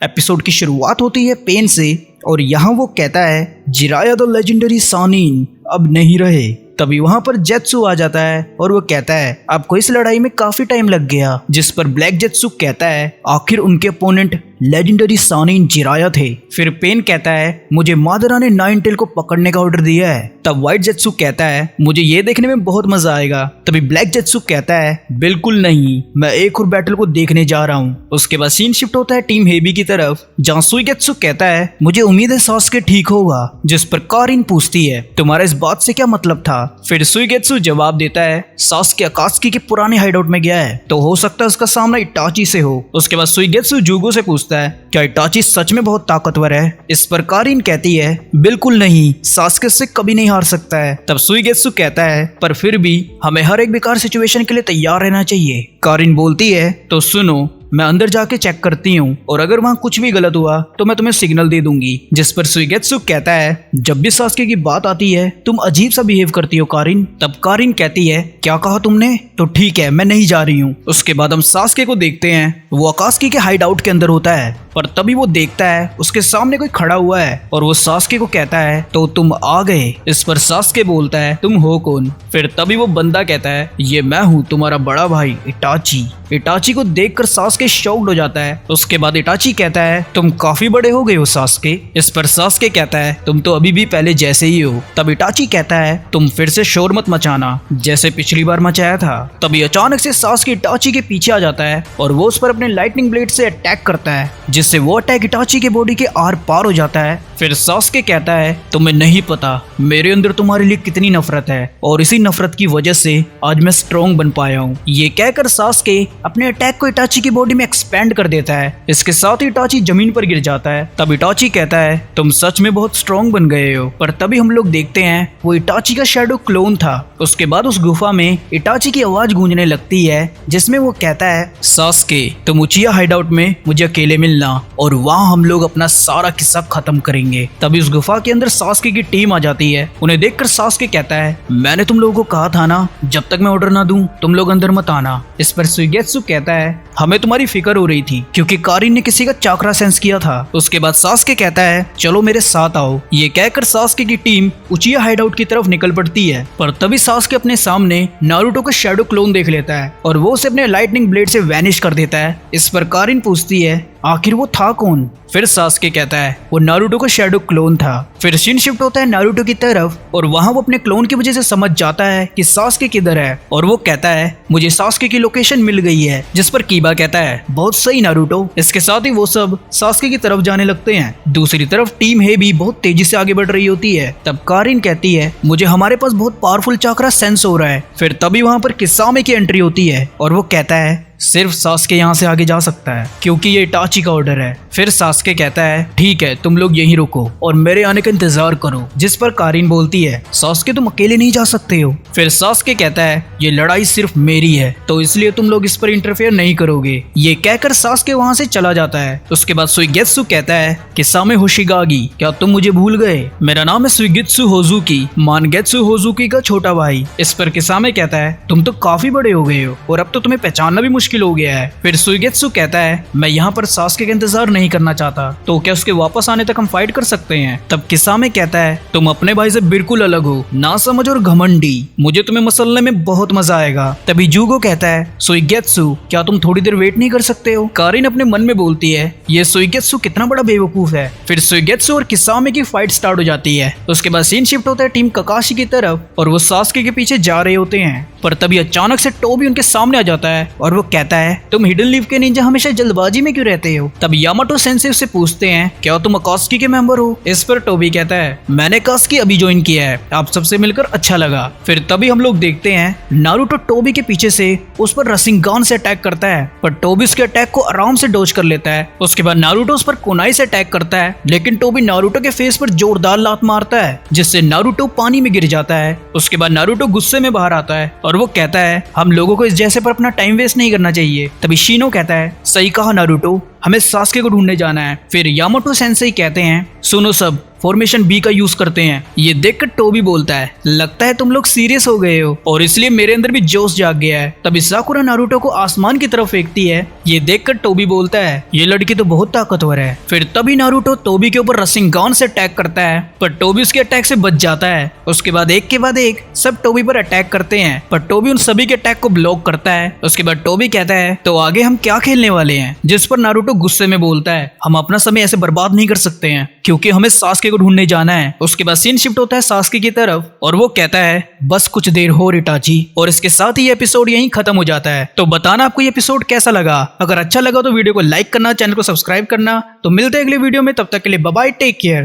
Episode की शुरुआत होती है पेन से और यहाँ वो कहता है जिराया द लेजेंडरी सानिन अब नहीं रहे। तभी वहाँ पर जेत्सु आ जाता है और वो कहता है आपको इस लड़ाई में काफी टाइम लग गया, जिस पर ब्लैक जेत्सु कहता है आखिर उनके अपोनेंट लेजेंडरी सानिन जिराया थे। फिर पेन कहता है मुझे मादरा ने नाइन टेल को पकड़ने का ऑर्डर दिया है। तब व्हाइट जेत्सु कहता है मुझे ये देखने में बहुत मजा आएगा। तभी ब्लैक जेत्सु कहता है बिल्कुल नहीं, मैं एक और बैटल को देखने जा रहा हूँ। उसके बाद सीन शिफ्ट होता है टीम हेबी की तरफ, जहाँ सुइगेत्सु कहता है मुझे उम्मीद है सास्के ठीक होगा, जिस पर कारिन पूछती है तुम्हारा इस बात से क्या मतलब था। फिर सुइगेत्सु जवाब देता है सास्के अकात्सुकी के पुराने हाइडआउट में गया है, तो हो सकता है उसका सामना इटाची से हो। उसके बाद सुइगेत्सु जुगो से पूछता है क्या इटाची सच में बहुत ताकतवर है। इस पर कारिन कहती है बिल्कुल नहीं, सास्के से कभी नहीं हार सकता है। तब सुइगेत्सु कहता है पर फिर भी हमें हर एक बेकार सिचुएशन के लिए तैयार रहना चाहिए। कारिन बोलती है तो सुनो, मैं अंदर जाके चेक करती हूँ और अगर वहाँ कुछ भी गलत हुआ तो मैं तुम्हें सिग्नल दे दूंगी। जिस पर सुइगेत्सु कहता है जब भी सास्के की बात आती है तुम अजीब सा बिहेव करती हो कारिन। तब कारिन कहती है क्या कहा तुमने, तो ठीक है मैं नहीं जा रही हूँ। उसके बाद हम सास्के को देखते हैं, वो अकात्सुकी के हाइड आउट के अंदर होता है, पर तभी वो देखता है उसके सामने कोई खड़ा हुआ है और वो सास्के को कहता है तो तुम आ गए। इस पर सास्के बोलता है तुम हो कौन। फिर तभी वो बंदा कहता है ये मैं हूँ तुम्हारा बड़ा भाई इटाची। इटाची को देखकर सास्के शॉक्ड हो जाता है। उसके बाद इटाची कहता है तुम काफी बड़े हो गए हो सास्के। इस पर सास्के कहता है तुम तो अभी भी पहले जैसे ही हो। तब इटाची कहता है तुम फिर से शोर मत मचाना जैसे पिछली बार मचाया था। तभी अचानक से सास्के इटाची के पीछे आ जाता है और वो उस पर अपने लाइटनिंग ब्लेड से अटैक करता है, जिससे वो अटैक इटाची के बॉडी के आर पार हो जाता है। फिर सास्के कहता है तुम्हें नहीं पता मेरे अंदर तुम्हारे लिए कितनी नफरत है और इसी नफरत की वजह से आज मैं स्ट्रॉन्ग बन पाया हूँ। ये कहकर सास्के अपने अटैक को इटाची की बॉडी में एक्सपेंड कर देता है। इसके साथ ही इटाची जमीन पर गिर जाता है। तब इटाची कहता है तुम सच में बहुत स्ट्रॉन्ग बन गए हो। पर तभी हम लोग देखते हैं वो इटाची का शैडो क्लोन था। उसके बाद उस गुफा में इटाची की आवाज गूंजने लगती है, जिसमें वो कहता है सास्के तुम उचिया हाइडआउट में मुझे अकेले मिलना और वहाँ हम लोग अपना सारा किस्सा खत्म करेंगे। तभी उस गुफा के अंदर सास्के की टीम आ जाती है। उन्हें देखकर सास्के कहता है मैंने तुम लोगों को कहा था ना जब तक मैं ऑर्डर ना दूं तुम लोग अंदर मत आना। इस पर सुइगेत्सु कहता है हमें तुम्हारी फिक्र हो रही थी क्योंकि कारिन ने किसी का चाकरा सेंस किया था। उसके बाद सास्के कहता है चलो मेरे साथ आओ। ये कहकर सास्के की टीम उचिया हाइडआउट की तरफ निकल पड़ती है। पर तभी सास्के अपने सामने नारुतो का शैडो क्लोन देख लेता है और वो उसे अपने लाइटनिंग ब्लेड से वैनिश कर देता है। इस पर कारिन पूछती है आखिर वो था कौन। फिर सास्के कहता है वो नारुतो का शैडो क्लोन था। फिर सीन शिफ्ट होता है नारुतो की तरफ और वहाँ वो अपने क्लोन की वजह से समझ जाता है कि सास्के किधर है और वो कहता है मुझे सास्के की लोकेशन मिल गई है। जिस पर कीबा कहता है बहुत सही नारुतो। इसके साथ ही वो सब सास्के की तरफ जाने लगते हैं। दूसरी तरफ टीम हेबी बहुत तेजी से आगे बढ़ रही होती है। तब कारिन कहती है मुझे हमारे पास बहुत पावरफुल चाकरा सेंस हो रहा है। फिर तभी वहाँ पर किसामे की एंट्री होती है और वो कहता है सिर्फ सास्के यहाँ से आगे जा सकता है क्योंकि ये इटाची का ऑर्डर है। फिर सास्के कहता है ठीक है तुम लोग यहीं रुको और मेरे आने का इंतजार करो। जिस पर कारिन बोलती है सास्के तुम अकेले नहीं जा सकते हो। फिर सास्के कहता है ये लड़ाई सिर्फ मेरी है तो इसलिए तुम लोग इस पर इंटरफेयर नहीं करोगे। ये कहकर सास्के वहाँ से चला जाता है। उसके बाद सुइगेत्सु कहता है किसामे होशिगागी क्या तुम मुझे भूल गए, मेरा नाम है सुइगेत्सु होजुकी, मानगेत्सु होजुकी का छोटा भाई। इस पर किसामे कहता है तुम तो काफी बड़े हो गए हो और अब तो तुम्हें पहचानना भी मुश्किल हो गया है। फिर सुइगेत्सु कहता है मैं यहाँ पर सास्के का इंतजार नहीं करना चाहता, तो क्या उसके वापस आने तक हम फाइट कर सकते हैं। तब किसामे कहता है तुम अपने भाई से बिल्कुल अलग हो, ना समझ और घमंडी, मुझे तुम्हें मसलने में बहुत मजा आएगा। तभी जुगो कहता है सुइगेत्सु क्या तुम थोड़ी देर वेट नहीं कर सकते हो। कारिन अपने मन में बोलती है ये सुइगेत्सु कितना बड़ा बेवकूफ है। फिर सुइगेत्सु और किसामे की फाइट स्टार्ट हो जाती है। उसके बाद सीन शिफ्ट होता है टीम ककाशी की तरफ और वो सास्के के पीछे जा रहे होते हैं। पर तभी अचानक से टोबी उनके सामने आ जाता है और वो कहता है तुम हिडन लीफ के निंजा हमेशा जल्दबाजी में क्यों रहते हो। तब यामाटो सेंसे उससे पूछते हैं क्या तुम अकात्सुकी के मेंबर हो। इस पर टोबी कहता है मैंने अकात्सुकी अभी ज्वाइन किया है, आप सबसे मिलकर अच्छा लगा। फिर तभी हम लोग देखते हैं नारुतो टोबी के पीछे से उस पर रसिंगान से अटैक करता है, पर टोबी उसके अटैक को आराम से डॉज कर लेता है। उसके बाद नारुतो उस पर कुनाई से अटैक करता है, लेकिन टोबी नारुतो के फेस पर जोरदार लात मारता है जिससे नारुतो पानी में गिर जाता है। उसके बाद नारुतो गुस्से में बाहर आता है और वो कहता है हम लोगों को इस जैसे पर अपना टाइम वेस्ट नहीं करना चाहिए। तभी शीनो कहता है सही कहा नारुतो, हमें सास्के को ढूंढने जाना है। फिर यामाटो सेंसेई कहते हैं सुनो सब, फॉर्मेशन बी का यूज करते हैं। ये देखकर टोबी बोलता है लगता है तुम लोग सीरियस हो गए हो और इसलिए मेरे अंदर भी जोश जाग गया है। तभी साकुरा नारुतो को आसमान की तरफ फेंकती है। ये देखकर टोबी बोलता है ये लड़की तो बहुत ताकतवर है। फिर तभी नारुतो टोबी के ऊपर रसिंगान से अटैक करता है पर टोबी उसके अटैक से बच जाता है। उसके बाद एक के बाद एक सब टोबी पर अटैक करते हैं पर टोबी उन सभी के अटैक को ब्लॉक करता है। उसके बाद टोबी कहता है तो आगे हम क्या खेलने वाले हैं, जिस पर नारुतो गुस्से में बोलता है हम अपना समय ऐसे बर्बाद नहीं कर सकते हैं क्योंकि हमें सास्के को ढूंढने जाना है। उसके बाद सीन शिफ्ट होता है सास्के की तरफ और वो कहता है बस कुछ देर हो इटाची। और इसके साथ ही एपिसोड यहीं खत्म हो जाता है। तो बताना आपको ये एपिसोड कैसा लगा। अगर अच्छा लगा तो वीडियो को लाइक करना, चैनल को सब्सक्राइब करना। तो मिलते हैं अगले वीडियो में, तब तक के लिए बाय बाय, टेक केयर।